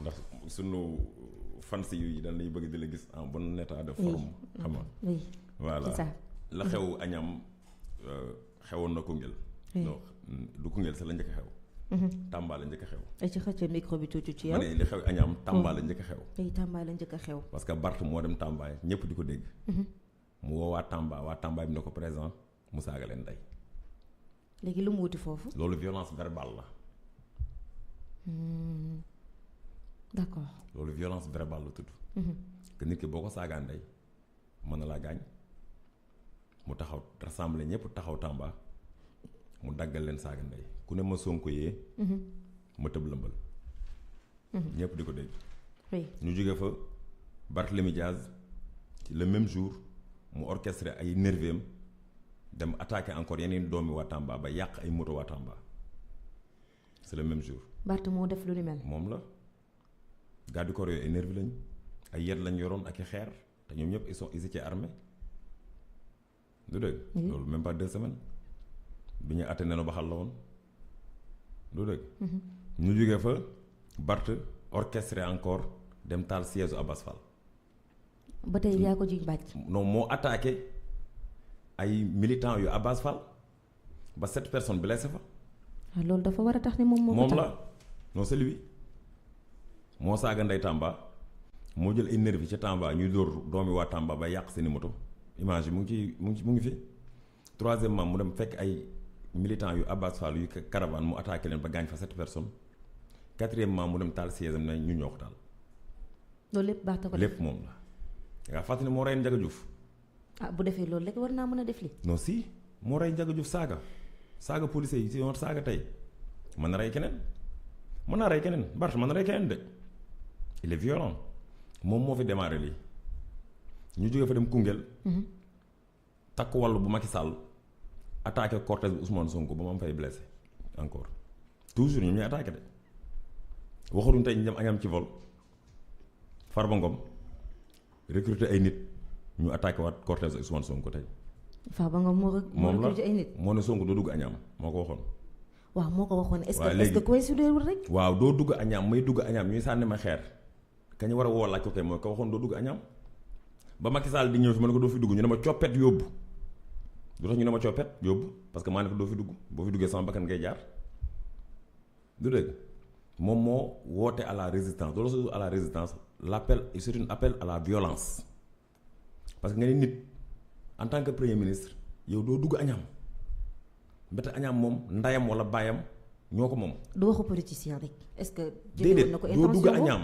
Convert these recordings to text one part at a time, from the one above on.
ndax sunu fans yi dañ lay bëgg di la gis en bon état de forme. xam nga oui voilà c'est ça. la xew Agnam xewoon na Koungheul. non du Koungheul sax la njëkk a xew. Tamba la njëkk a xew. ay ci xëcc micro bi tuuti ci yow. ma ne li xew Agnam Tamba la njëkk a xew. ay Tamba la njëkk a xew. parce que Bart moo dem Tamba ñëpp di ko dégg. mu woo waa Tamba bi ne ko présent mu saaga leen ndey. léegi lu mu wuti foofu. loolu violence verbale la. d'accord. loolu violence verbale la tudd. que nit ki boo ko saagaa ndey mën na laa gaañ mu taxaw rassemblé ñëpp taxaw Tamba mu daggal leen saaga ndey ku ne ma Sonko yee. ma tëb lëmbal. ñëpp di ko dégg. oui ñu jóge fa Barthélémy Diaz le même jour mu orchestré ay nerveux dem attaqué encore yeneen doomi waa Tamba ba yàq ay moto waa Tamba c'est le même jour. Bart moo def lu ni mel. moom la garde corps yooyu ay nervi lañ ay yet lañ yoroon ak i xeer te ñoom ñëpp ils étaient armés du dëgg. loolu même pas 2 semaines bi ñu àtte neno baxal la woon du dëgg. ñu jógee fa Bart orchestré encore dem taal siège Abass Fall. ba tey yaa ko jiñ bàcc. non moo attaqué ay militants yu Abass Fall ba 7 personnes blessées fa. loolu dafa war a tax ni moom la non c'est lui moo saaga ndey Tamba moo jël ay nervi ca Tamba ñuy dóor doomi waa Tamba ba yàq seeni moto image yi mu ngi fi. troisièmement mu dem fekk ay militants yu Abass Fall yu caravane mu attaqué leen ba gaañ fa 7 personnes. quatrièmement mu dem taal siège am ne ñu ñoo ko taal. loolu lépp baax na ko lépp moom la. nga fàttali ne moo rey Ndiaga Diouf. bu defee loolu rek war naa mën a def li non si moo rey Ndiaga Diouf saaga policiers yi si yoon saaga tey mën na rey keneen mën naa rey keneen Bart mën na rey keneen de il est violent moom moo fi démarré lii ñu jógee fa dem Koungheul. takk wàllu bu Macky Sall attaqué cortège bi Ousmane Sonko ba mu am fay blessé encore toujours ñoom ñuy attaqué de waxuñu tey ñu dem Agnam ci vol Farba Ngom recruter ay nit ñu attaqué waat cortège Ousmane Sonko tey. Farba Ngom moo recruter ay nit. moo ne Sonko doo dugg Agnam moo ko waxoon. waaw moo ko waxoon est-ce que coïncider wul rek. waaw doo dugg Agnam may dugg Agnam ñuy sànni ma xeer kañ war a woo laaj ko kay mooy ko waxoon doo dugg Agnam ba Macky Sall di ñëw fi ma ne ko doo fi dugg ñu ne ma coppet yóbbu du tax ñu ne ma coppet yóbbu parce que maa ne ko doo fi dugg boo fi duggee sama bakkan ngay jaar du dëgg moom moo woote à la résistance loolu su à la résistance l'appel c'est un appel à la violence parce que nga ne nit en tant que premier ministre yow doo dugg Agnam mbete Agnam moom ndayam wala baayam ñoo ko moom. du waxu politicien rek est-ce que. déedéet doo dugg Agnam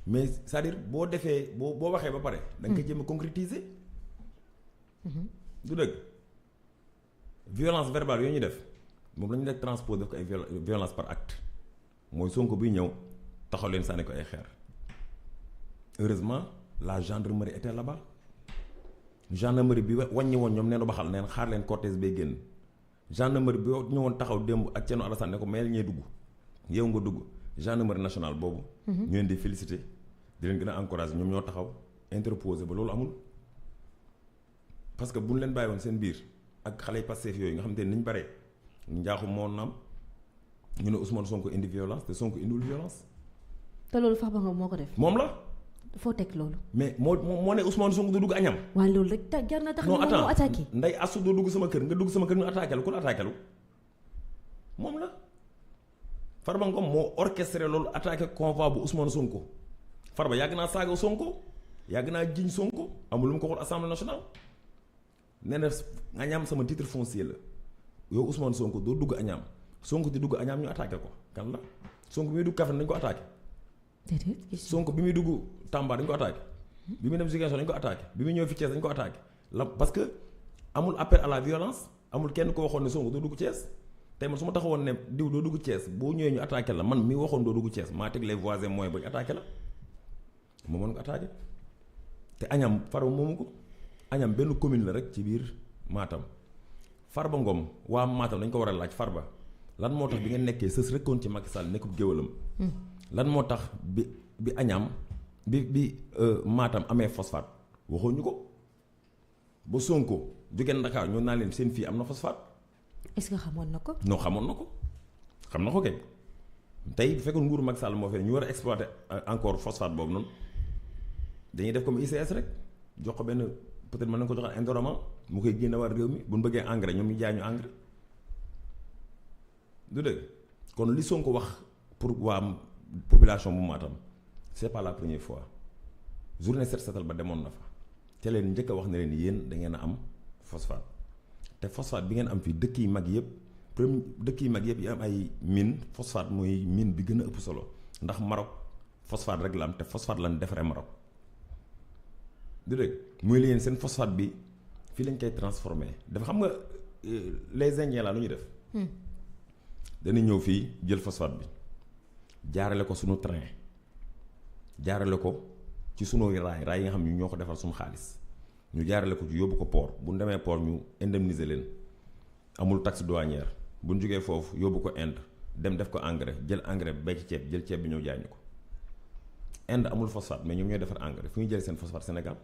mais c'est-à-dire boo defee boo waxee ba pare. da nga koy jéem a concrétiser. du dëgg violence verbale yooyu ñu def moom la ñu def transpose def ko ay violence par acte mooy Sonko buy ñëw taxaw leen sànni ko ay xeer heureusement la gendarmerie était là-bas gendarmerie bi wàññi woon ñoom neenu baxal neen xaar leen cortège bay génn gendarmerie bi ñëwoon taxaw démb ak Thierno Alassane ne ko mayel ñee dugg yow nga dugg gendarmerie nationale boobu. ñu leen di féliciter di leen gën a encourager ñoom ñoo taxaw interposer ba loolu amul parce que bu ñu leen bàyyi woon seen biir ak xale yi Pastef yooyu nga xam te ne ni ñu bare njaaxu moo naam ñu ne Ousmane Sonko indi violence te Sonko indiwul violence. te loolu Farba Ngom moo ko def. moom la. foo teg loolu. mais moo ne Ousmane Sonko du dugg Agnam. waaye loolu rek jar na tax ni moom moo attaqué. nday asu doo dugg sama kër nga dugg sama kër ñu attaqué lu ku la attaqué lu moom la. Farba Ngom moo orchestré loolu attaqué convoi bu Ousmane Sonko Farba yàgg naa saaga Sonko yàgg naa jiñ Sonko amul lu mu ko xool assemblée nationale nee na Agnam sama titre foncier la yow Ousmane Sonko doo dugg Agnam Sonko di dugg Agnam ñu attaqué ko kan la Sonko bi muy dugg Kaffrine dañu ko attaqué. Sonko bi muy dugg Tamba dañu ko attaqué. bi muy dem Ziguinchor dañu ko attaqué bi muy ñëw fi Thiès dañu ko attaqué la parce que amul appel à la violence amul kenn ko waxoon ne Sonko doo dugg Thiès. tey man su ma taxawoon ne diw doo dugg Thiès boo ñëwee ñu attaqué la man mi waxoon doo dugg Thiès maa teg les voies et moyens ba ñu attaqué la moo mën ko attaqué te Agnam Farba moomu ko Agnam benn commune la rek ci biir Matam Farba Ngom waa Matam dañ ko war a laaj Farba lan moo tax bi nga nekkee sës rekkoon ci Macky Sall nekkub géwalam lan moo tax bi Agnam bi Matam amee phosphate waxoo ñu ko ba Sonko jógee Dakar ñoo naa leen seen fii am na phosphate. est-ce que xamoon na ko. non xamoon na ko xam na ko kay tey bu fekkoon nguuru Macky Sall moo fi ñu war a exploiter encore phosphate boobu noonu dañuy def comme ICS rek jox ko benn peut-être mën nañu ko joxal Indorama mu koy génne war réew mi bu ñu bëggee engrais ñoom ñu jaay ñu engrais du dëgg kon li Sonko wax pour waa population bu Matam c'est pas la première fois journée set setal ba demoon na fa te leen njëkk a wax ne leen yéen da ngeen a am phosphate te phosphate bi ngeen am fii dëkk yi mag yëpp premier dëkk yi mag yëpp yi am ay mine phosphate mooy mine bi gën a ëpp solo ndax Maroc phosphate rek la am te phosphate lañ defaree Maroc du dëgg muy leen seen phosphate bi fii lañ koy transformé dafa xam nga les Indiens la lu ñuy def. dañuy ñëw fii jël phosphate bi jaarale ko suñu train jaarale ko ci sunu raay yi nga xam ne ñoo ko defal suñu xaalis ñu jaarale ko ci yóbbu ko port bu ñu demee port ñu indemniser leen amul taxe douanière bu ñu jógee foofu yóbbu ko Inde dem def ko engrais jël engrais bay ci ceeb jël ceeb bi ñëw jaay ñu ko Inde amul phosphate mais ñoom ñooy defar engrais fu ñu jëlee seen phosphate Sénégal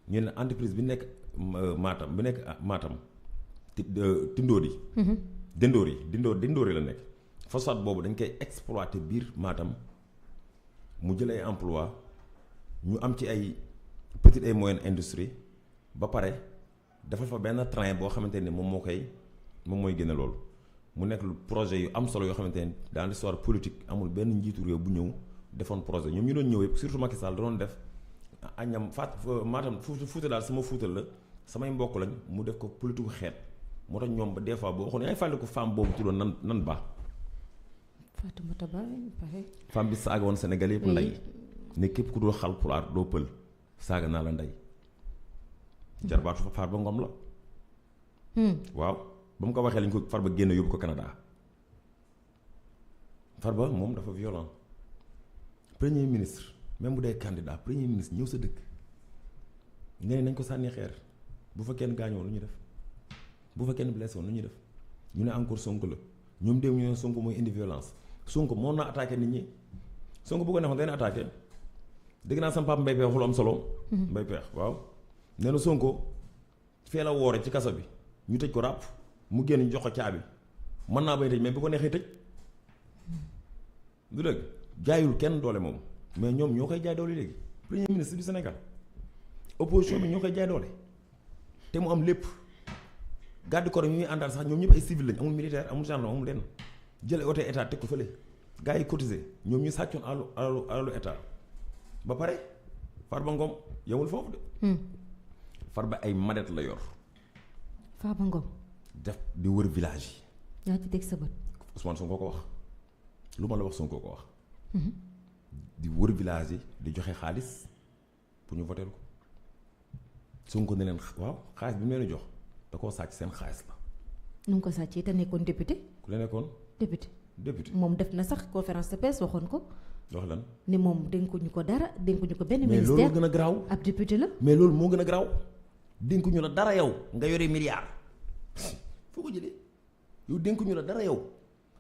ñu ne entreprise bi nekk Matam bi nekk Matam Tindodi. Dindoori la nekk phosphate boobu dañ koy exploiter biir Matam mu jël ay emploi ñu am ci ay petite et moyenne industrie ba pare dafa fa benn train boo xamante ni moom mooy génne loolu mu nekk lu projet yu am solo yoo xamante ni dans l'histoire politique amul benn njiitu réew bu ñëw defoon projet ñoom ñu doon ñëw yëpp surtout Macky Sall da doon def añam Matam Fuuta daal sama Fuuta la samay mbokk lañ mu def ko politique xeet moo tax ñoom ba des fois boo waxoon ay fàttali ko femme boobu tuddoon nan ba Fatoumata Ba pare femme bi saaga woon Sénégal yëpp ndey ne képp ku doo xal pulaar doo pël saaga naa la ndey jarbaatu fa Farba Ngom la waaw ba mu ko waxee lañ ko Farba génn yóbbu ko Canada Farba moom dafa violent premier ministre même bu dee candidat premier ministre ñëw sa dëkk nga ne nañ ko sànni xeer bu fa kenn gaañoo lu ñu def bu fa kenn blessé woon lu ñuy def ñu ne encore Sonko la ñoom dem ñu ne Sonko mooy indi violence Sonko moo na attaqué nit ñi Sonko bu ko neexoon day attaqué dégg naa sama papa Mbaye Peex wax lu am solo. Mbaye Peex waaw nee na Sonko fee la woore ci kaso bi ñu tëj ko ràpp mu génn ñu jox ko caabi mën naa bay tëj mais bu ko neexee tëj du dëgg jaayul kenn doole moom mais ñoom ñoo koy jaay doole léegi premier ministre du Sénégal opposition bi ñoo koy jaay doole te mu am lépp. garde corps yi ñuy àndal sax ñoom ñëpp ay civil lañ amul militaire amul gendarme amul lenn jël oto état teg ko fële gars yi cotisé ñoom ñu sàccoon alalu état ba pare Farba Ngom yemul foofu de. Farba ay mallette la yor. Farba Ngom. def di wër village yi. yaa ci teg sa bët. Ousmane Sonko ko wax lu ma la wax Sonko ko wax. di wër village yi di joxe xaalis pour ñu voter ko Sonko ne leen waaw xaalis bi mu leen jox. da koo sàcc seen xaalis la. nu mu ko sàccee te nekkoon député. ku la nekkoon. député moom def na sax conférence de presse waxoon ko. wax lan. ni moom dénkuñu ko dara dénkuñu ko benn. mais ministère loolu gën a garaaw. ab député la. mais loolu moo gën a garaaw. dénkuñu la dara yow. nga yore milliard. foo ko jëlee yow dénkuñu la dara yow.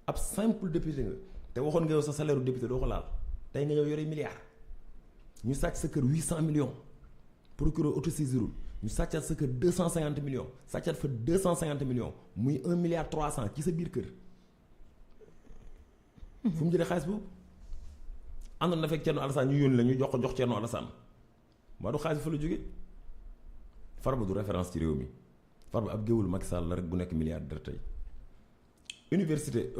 ab simple député nga. te waxoon nga yow sa salaire député doo ko laal. tey nga yow yore milliard. ñu sàcc sa kër 800 millions. procureur autosaisirul ñu sàccaat sa kër 250 millions sàccaat fa 250 millions muy 1 milliard 300 ci sa biir kër. fu mu jëlee xaalis boobu. àndoon na fekk Thierno Alassane ñu yónni la ñu jox Thierno Alassane maa du xaalis fa la jóge Farba du référence ci réew mi Farba ab géwëlu Macky Sall la rek bu nekk milliardaire tey. université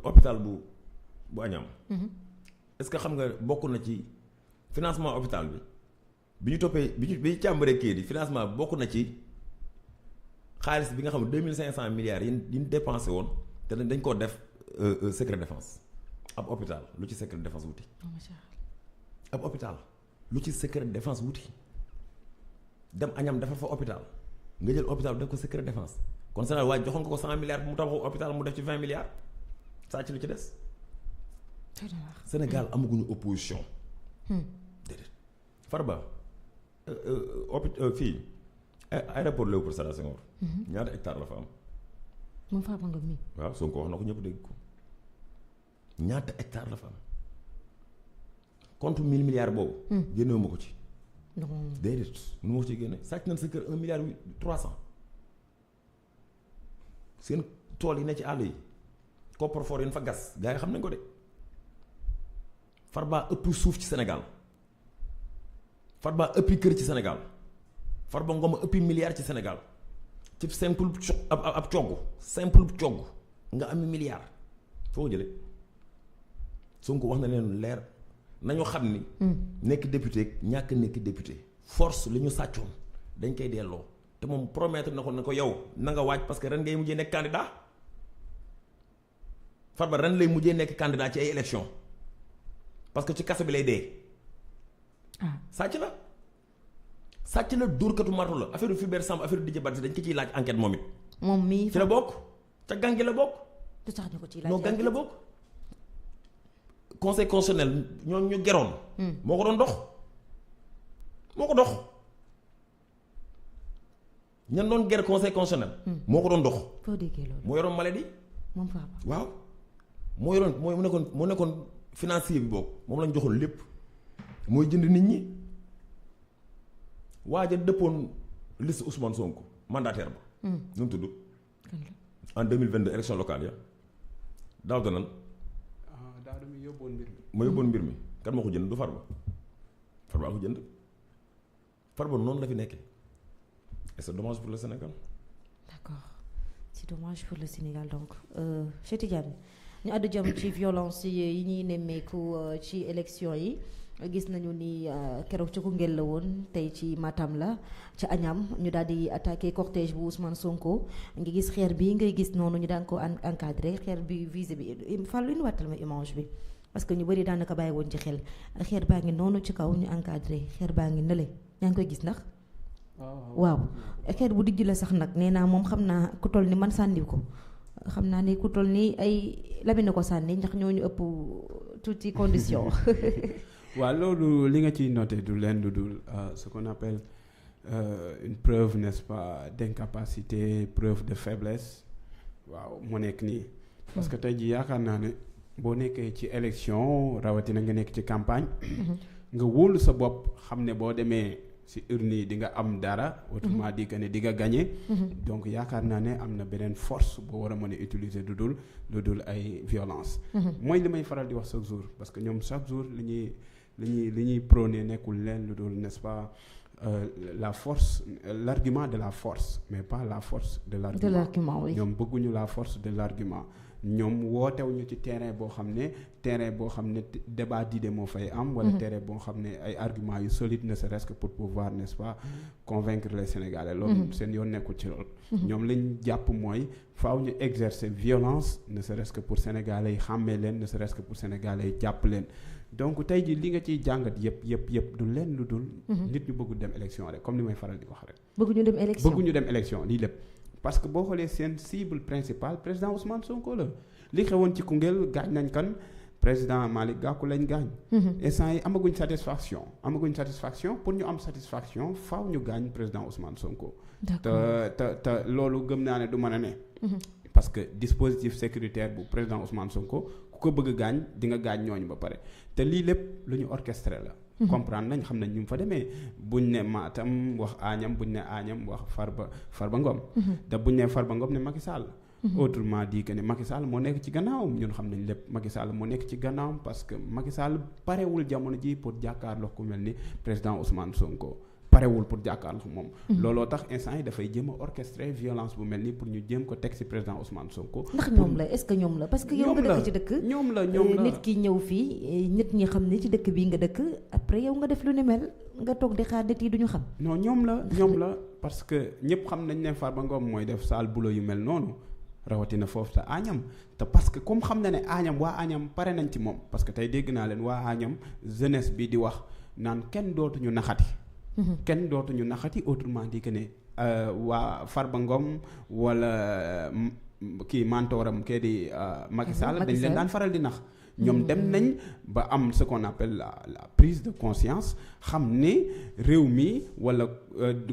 hôpital bu Agnam. est-ce que xam nga bokk na ci financement hôpital bi. bi ñu toppee bi ñu càmbaree kii di financement bokk na ci xaalis bi nga xam ne 2500 milliards yi ñu dépensé woon te dañ koo def secret défense ab hôpital lu ci secret défense wuti. ab hôpital lu ci secret défense wuti dem Agnam dafa fa hôpital nga jël hôpital def ko secret défense kon Sénégal waaye joxoon ko 100 milliards mu tabax hôpital mu def ci 20 milliards saa ci lu ci des. Sénégal amaguñu opposition. déedéet Farba. fii aéroport Léopold Sédar Senghor. ñaata hectare la fa am. moom Farba Ngom mi. waaw Sonko wax na ko ñëpp dégg ko ñaata hectare la fa am compte 1000 milliards boobu. génnewu ma ko ci. déedéet nu ma ko ci génne sàcc nañ sa kër 1 milliard 300 seen tool yi ne ci àll yi coffre-fort yi fa gas gars yi xam nañ ko de Farba ëpp suuf ci Sénégal Farba ëppi kër ci Sénégal Farba Ngom ëppi milliard ci Sénégal ci simple ab cogg simple cogg nga am milliard foo ko jëlee Sonko wax na leen leer nañu xam ni. nekk député ñàkk nekk député force li ñu sàccoon dañ koy delloo te moom promettre na ko ne ko yow na nga waaj parce que ren ngay mujjee nekk candidat Farba ren lay mujjee nekk candidat ci ay élection parce que ci kaso bi lay dee. sàcc la dóorkatu marto la affaire Fulbert Sambou affaire Didier Badji dañ ko ciy laaj enquête moom it. moom mii ci la bokk ca gangi la bokk. du tax ñu ko ciy laaj non gangi la bokk. conseil constitutionnel ñooñu ñu geroon. moo ko doon dox moo ko dox. ñan doon ger conseil constitutionnel. moo ko doon dox. foo déggee loolu. moo yoroon maladie. moom Farba waaw moo yoroon moo nekkoon financier bi boobu moom lañ joxoon lépp mooy jënd nit ñi. waaja dëppoon liste Ousmane Sonko mandataire ba. nu mu tudd. en 2022 élection locale ya daaw da nan. daaw mi yóbboon mbir mi. ma yóbboon mbir mi kan moo ko jënd du Farba Farba ko jënd Farba noonu la fi nekkee et c'est dommage pour le Sénégal. d'accord c'est dommage pour le Sénégal donc Cheikh Tidiane ñu àddu jëm ci violence yi ñuy nemmeeku ci élection yi. gis nañu ni keroog ci Koungheul la woon tey ci Matam la ci Agnam ñu daal di attaqué cortège bu Ousmane Sonko ngi gis xeer bi ngay gis noonu ñu daan ko encadré xeer bi visé bi fàllu ñu wattal ma image bi parce que ñu bëri daanaka bàyyi woon ci xel xeer baa ngi noonu ci kaw ñu encadré xeer baa ngi nële yaa ngi koy gis ndax waaw xeer bu dijj la sax nag nee naa moom xam naa ku toll ni man sànni ko xam naa ni ku toll ni ay Lamine ko sànni ndax ñooñu ëpp tuuti condition waaw loolu li nga ciy noté du leen lu dul ce qu'on appelle une preuve n'est-ce pas d'incapacité preuve de faiblesse waaw moo nekk nii parce que tey jii yaakaar naa ne boo nekkee ci élection rawatina nga nekk ci campagne nga wóolu sa bopp xam ne boo demee si urne yi di nga am dara autrement dit que ne di nga gagner donc yaakaar naa ne am na beneen force boo war a mën a utiliser lu dul ay violence mooy li may faral di wax chaque jour parce que ñoom chaque jour li ñuy prôner nekkul leen lu dul n'est-ce pas la force l'argument de la force mais pas la force de l'argument oui. ñoom bëgguñu la force de l'argument ñoom wootewuñu ci terrain boo xam ne débat d'idées moo fay am wala terrain boo xam ne ay arguments yu solides ne serait-ce que pour pouvoir n'est-ce pas convaincre les Sénégalais loolu seen yoon nekkul ci loolu ñoom lañ jàpp mooy faaw ñu exercer violence ne serait-ce que pour Sénégalais yi xàmmee leen ne serait-ce que pour Sénégalais yi jàpp leen donc tey ji li nga ciy jàngat yëpp du leen lu dul nit ñu bëggu dem élection rek comme ni may faral di wax rek bëgguñu dem élection lii lépp parce que boo xoolee seen cible principale président Ousmane Sonko la li xewoon ci Koungheul gaañ nañ kan président Malick Gakou lañ gaañ instant yi amaguñ satisfaction pour ñu am satisfaction faaw ñu gaañ président Ousmane Sonko te loolu gëm naa ne du mën a ne parce que dispositif sécuritaire bu président Ousmane Sonko ku ko bëgg gaañ di nga gaañ ñooñu ba pare te lii lépp lu ñu orchestré la comprendre nañ xam nañ ñu fa demee buñ ne Matam wax Agnam buñ ne Agnam wax Farba Ngom te buñ ne Farba Ngom ne Macky Sall autrement dit que ne Macky Sall moo nekk ci gannaawam ñun xam nañ lépp Macky Sall moo nekk ci gannaawam parce que Macky Sall parewul jamono ji pour jàkkaarloo ku mel ni président Ousmane Sonko parewul pour jàkkaarloo moom looloo tax instant yi dafay jéem a orchestrer violence bu mel ni pour ñu jéem ko teg ci président Ousmane Sonko ndax ñoom la est-ce que ñoom la parce que yow nga dëkk ci dëkk ñoom la nit ki ñëw fii nit ñi xam ne ci dëkk bii nga dëkk après yow nga def lu ne mel nga toog di xaar nit yi duñu xam non ñoom la parce que ñëpp xam nañ ne Farba Ngom mooy def sale boulot yu mel noonu rawatina foofu te Agnam te parce que comme xam na ne Agnam waa Agnam pare nañ ci moom parce que tey dégg naa leen waa Agnam jeunesse bi di wax naan kenn dootuñu naxati autrement dit que ne waa Farba Ngom wala kii mantooram kee di Macky Sall dañ leen daan faral di nax ñoom dem nañ ba am ce qu'on appelle la prise de conscience xam ne réew mi wala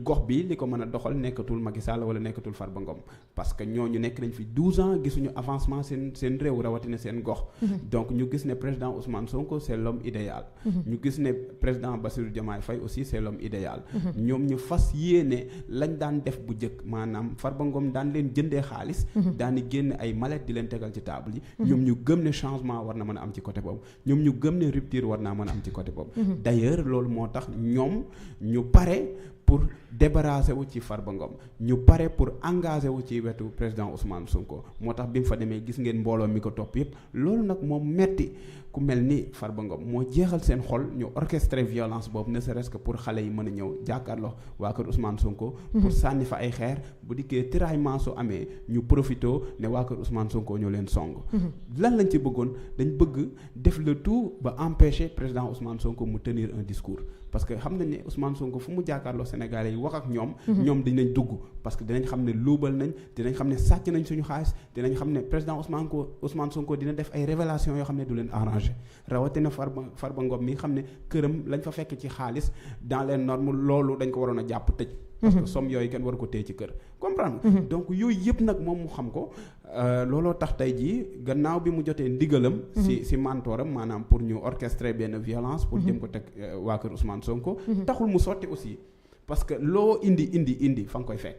gox bi li ko mën a doxal nekkatul Macky Sall wala nekkatul Farba Ngom parce que ñooñu nekk nañ fi 12 ans gisuñu avancement seen réew rawatina seen gox. donc ñu gis ne président Ousmane Sonko c'est l'homme idéal. ñu gis ne président Bassirou Diomaye Faye aussi c'est l'homme idéal. ñoom ñu fas yéene lañ daan def bu njëkk maanaam Farba Ngom daan leen jëndee xaalis. daan di génn ay mallette di leen tegal ci table yi. ñoom ñu gëm ne changement war na mën a am ci côté boobu ñoom ñu gëm ne rupture war naa mën a am ci côté boobu. d'ailleurs loolu moo tax ñoom ñu pare pour débarrasser wu ci Farba Ngom ñu pare pour engager wu ci wetu président Ousmane Sonko moo tax bi mu fa demee gis ngeen mbooloo mi ko topp yépp loolu nag moom metti ku mel ni Farba Ngom moo jeexal seen xol ñu orchestrer violence boobu ne serait-ce que pour xale yi mën a ñëw jàkkaarloo waa kër Ousmane Sonko. pour sànni fa ay xeer bu dikkee tiraillement su amee ñu profito ne waa kër Ousmane Sonko ñoo leen song. lan lañ ci bëggoon dañ bëgg def le tout ba empêcher président Ousmane Sonko mu tenir un discours parce que xam nañ ne Ousmane Sonko fu mu jàkkaarloo Sénégalais yi wax ak ñoom. ñoom dinañ dugg parce que dinañ xam ne luubal nañ dinañ xam ne sàcc nañ suñu xaalis dinañ xam ne président Ousmane Sonko dina def ay révélations yoo xam ne du leen arrangé rawatina Farba Ngom mi xam ne këram lañ fa fekk ci xaalis dans les normes loolu dañ ko waroon a jàpp tëj. parce que somme yooyu kenn waru ko téye ci kër comprendre donc yooyu yëpp nag moom mu xam ko looloo tax tey jii gannaaw bi mu jotee ndigalam si mentoram maanaam pour ñu orchestrer benn violence pour jëm ko teg waa kër Ousmane Sonko taxul mu sotti aussi parce que loo indi fa nga koy fekk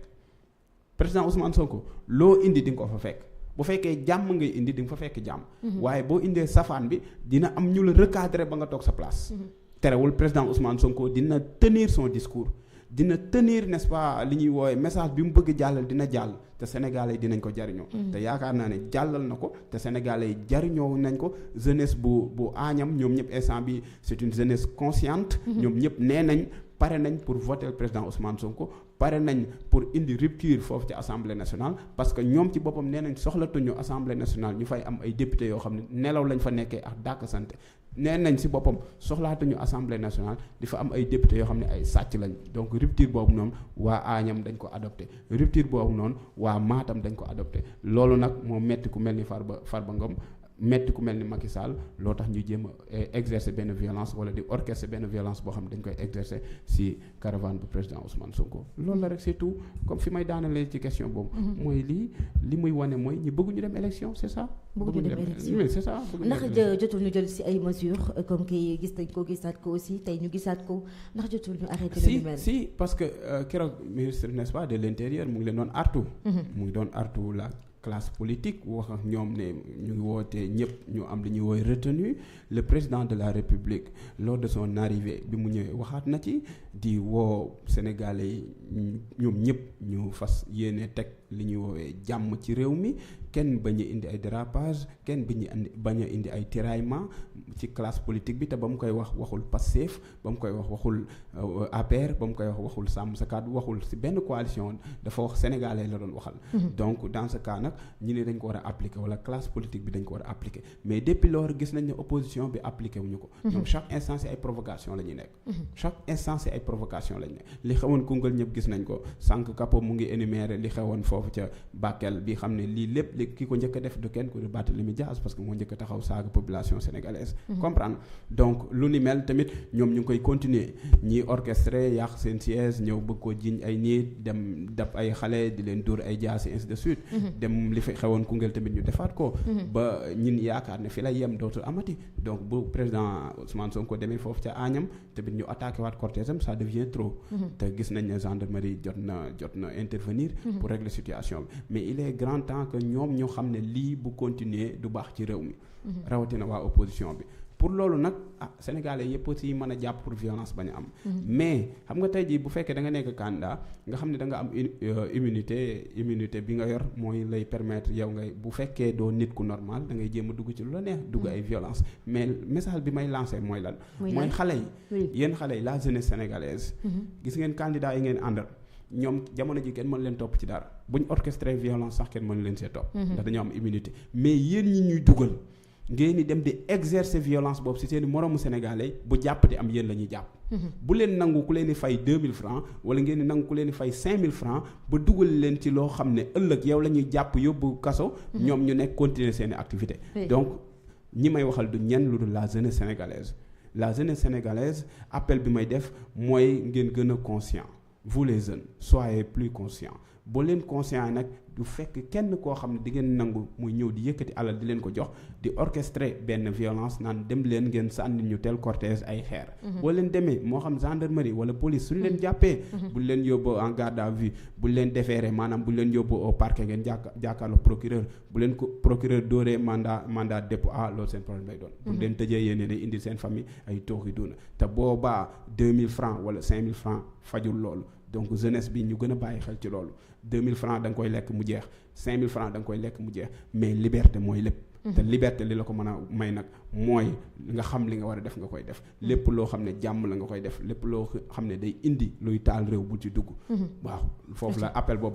président Ousmane Sonko loo indi di nga ko fa fekk bu fekkee jàmm ngay indi di nga fa fekk jàmm waaye boo indee safaan bi dina am ñu la recadrer ba nga toog sa place terewul président Ousmane Sonko dina tenir son discours dina tenir n'est-ce pas li ñuy woowee message bi mu bëgg jàllal dina jàll te sénégalais yi dinañ ko jariñoo te yaakaar naa ne jàllal na ko te sénégalais yi jariñoo nañ ko jeunesse bu Agnam ñoom ñëpp instant bi c'est une jeunesse consciente ñoom ñëpp nee nañ pare nañ pour voter le président Ousmane Sonko pare nañ pour indi rupture foofu ci assemblée nationale parce que ñoom ci boppam nee nañ soxlatuñu assemblée nationale ñu fay am ay députés yoo xam ne nelaw lañ fa nekkee ak dàkk sante nee nañ si boppam soxlaatuñu assemblée nationale di fa am ay députés yoo xam ne ay sàcc lañ donc rupture boobu noonu waa Agnam dañ ko adopté rupture boobu noonu waa Matam dañ ko adopté loolu nag moo metti ku mel ni Farba Ngom metti ku mel ni Macky Sall loo tax ñu jéem a exercer benn violence wala di orchestrer benn violence boo xam ne dañ koy exercer si caravane bu président Ousmane Sonko loolu la rek c'est tout comme fi may daanalee ci question boobu mooy li muy wane mooy ñi bëgguñu dem élection c'est ça bëgguñu dem élection c'est ça ndax jotul ñu jël si ay mesures comme kii gis nañ ko gisaat ko aussi tey ñu gisaat ko ndax jotul ñu arrêté lu mel si parce que keroog ministre n'est-ce pas de l'intérieur mu ngi leen doon artu mu ngi doon artu la classe politique wax ak ñoom ne ñu ngi wootee ñëpp ñu am li ñuy woowee retenu le président de la République lors de son arrivée bi mu ñëwee waxaat na ci di woo Sénégalais yi ñoom ñëpp ñu fas yéene teg li ñuy woowee jàmm ci réew mi kenn bañ a indi ay dérapage kenn bañ a indi ay tiraillement ci classe politique bi te ba mu koy waxul Pastef ba mu koy waxul APR ba mu koy waxul Sàmm Sa Kàddu waxul ci benn coalition dafa wax sénégalais la doon waxal donc dans ce cas nag ñi ne dañ ko war a appliquer wala classe politique bi dañ ko war a appliquer mais depuis lors gis nañ ne opposition bi appliqué wuñu ko ñoom chaque instant ay provocation la ñuy nekk chaque instant ay provocation la ñu nekk li xewoon Koungheul ñëpp gis nañ ko sànq Kapo mu ngi énumérer li xewoon foofu ca Bakel bi xam ne lii lépp ki ko njëkk a def du kenn ku di Barthélémy Dias parce que moo njëkk a taxaw saaga population sénégalaise comprendre donc lu ni mel tamit ñoom ñu ngi koy continuer ñi orchestré yàq seen siège ñëw bëgg ko jiñ ay nit dem dab ay xale di leen dóor ay jaasi ainsi de suite dem li fi xewoon Koungheul tamit ñu defaat ko ba ñin yaakaar ne fi la yem dootul amati donc bu président Ousmane Sonko demee foofu ca Agnam tamit ñu attaqué waat cortège am ça devient trop te gis nañ ne gendarmerie jot na intervenir pour régler situation bi mais il est grand temps que ñoom ñoo xam ne lii bu continuer du baax ci réew mi rawatina waa opposition bi pour loolu nag sénégalais yëpp aussi mën a jàpp pour violence bañ a am mais xam nga tey jii bu fekkee da nga nekk candidat nga xam ne da nga am immunité bi nga yor mooy lay permettre yow ngay bu fekkee doo nit ku normal da ngay jéem a dugg ci lu la neex dugg ay violence mais message bi may lancer mooy lan mooy xale yi yéen xale yi la jeunesse sénégalaise gis ngeen candidat yi ngeen àndal ñoom jamono ji kenn mën leen topp ci dara buñ orchestré violence sax kenn mën leen see topp ndax dañoo am immunité mais yéen ñi ñuy dugal ngeen di dem di exercer violence boobu ci seen moromu sénégalais bu jàpp di am yéen la ñuy jàpp bu leen nangu ku leen di fay 2000 francs wala ngeen di nangu ku leen di fay 5000 francs ba dugal leen ci loo xam ne ëllëg yow la ñuy jàpp yóbbu kaso ñoom ñu nekk continuer seeni activité donc ñi may waxal du ñenn lu dul la jeunesse sénégalaise appel bi may def mooy ngeen gën a conscient vous les jeunes soyez plus conscients boo leen conscient nag du fekk kenn koo xam ne di ngeen nangu muy ñëw di yëkkati alal di leen ko jox di orchestrer benn violence naan dem leen ngeen sànni ñu tel cortège ay xeer. boo leen demee moo xam gendarmerie wala police suñu leen jàppee. bu leen yóbboo en garde à vue bu leen déféré maanaam bu leen yóbboo au parquet ngeen jàkkaarloo procureur bu leen ko procureur dóoree mandat dépôt loolu seen problème lay doon. bu leen tëjee yéen day indi seen famille ay tooxi duuna te boobaa 2000 francs wala 5000 francs fajul loolu. donc jeunesse bi ñu gën a bàyyi xel ci loolu 2000 francs da nga koy lekk mu jeex 5000 francs da nga koy lekk mu jeex mais liberté mooy lépp. te liberté li la ko mën a may nag mooy nga xam li nga war a def nga koy def. lépp loo xam ne jàmm la nga koy def lépp loo xam ne day indi luy taal réew bu ci dugg. waaw foofu la appel boobu.